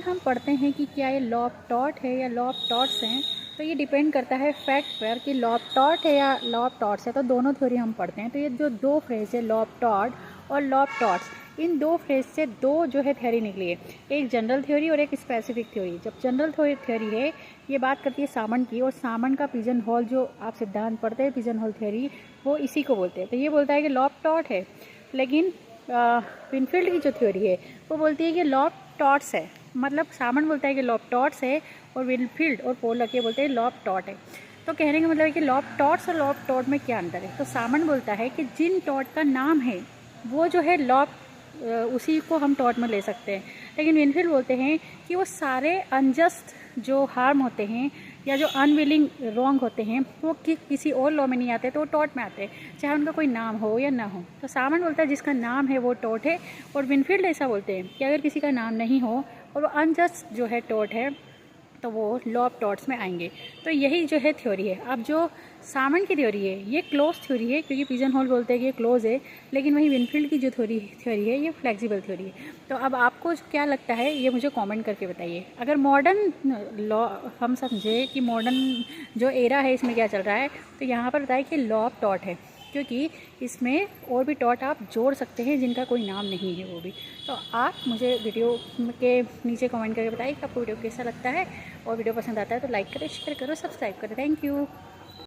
हम पढ़ते हैं कि क्या ये लॉ ऑफ टॉट है या लॉ ऑफ टॉट्स हैं, तो ये डिपेंड करता है फैक्ट पर कि लॉ ऑफ टॉट है या लॉ ऑफ टॉट्स है। तो दोनों थ्योरी हम पढ़ते हैं। तो ये जो दो फ्रेज है, लॉ ऑफ टॉट और लॉ ऑफ टॉट्स, इन दो फ्रेज से दो जो है थ्योरी निकली है, एक जनरल थ्योरी और एक स्पेसिफिक थ्योरी। जब जनरल थ्योरी है, ये बात करती है सामन की, और सामन का पिजन होल जो आप सिद्धांत पढ़ते हैं, पिजन होल थ्योरी, वो इसी को बोलते हैं। तो ये बोलता है कि लॉ ऑफ टॉट है, लेकिन विनफील्ड की जो थ्योरी है वो बोलती है कि लॉ ऑफ टॉट्स है। मतलब सामन बोलता है कि लॉ ऑफ टॉट्स है, और विनफील्ड और पोलक ये बोलते हैं लॉ ऑफ टॉट है। तो कहने का मतलब है कि लॉ ऑफ टॉट्स और लॉ ऑफ टॉट में क्या अंतर है। तो सामन बोलता है कि जिन टॉट का नाम है वो जो है लॉ उसी को हम टॉट में ले सकते हैं, लेकिन विनफील्ड बोलते हैं कि वो सारे अनजस्ट जो हार्म होते हैं या जो अनविलिंग रॉन्ग होते हैं वो किसी और लॉ में नहीं आते, तो वो टॉट में आते हैं, चाहे उनका कोई नाम हो या ना हो। तो सामन बोलता है जिसका नाम है वो टॉट है, और विनफील्ड ऐसा बोलते हैं कि अगर किसी का नाम नहीं हो और वो अनजस्ट जो है टॉट है, तो वो लॉ ऑफ टॉट्स में आएंगे। तो यही जो है थ्योरी है। अब जो सामन की थ्योरी है ये क्लोज थ्योरी है, क्योंकि पिजन होल बोलते हैं कि ये क्लोज है, लेकिन वही विनफील्ड की जो थ्योरी है ये फ्लेक्सिबल थ्योरी है। तो अब आपको क्या लगता है ये मुझे कमेंट करके बताइए। अगर मॉडर्न लॉ हम समझे कि मॉडर्न जो एरा है इसमें क्या चल रहा है, तो यहाँ पर बताए कि लॉ ऑफ टॉट है, क्योंकि इसमें और भी टॉट आप जोड़ सकते हैं जिनका कोई नाम नहीं है वो भी। तो आप मुझे वीडियो के नीचे कमेंट करके बताइए कि आपको वीडियो कैसा लगता है, और वीडियो पसंद आता है तो लाइक करें, शेयर करो, सब्सक्राइब करें। Thank you.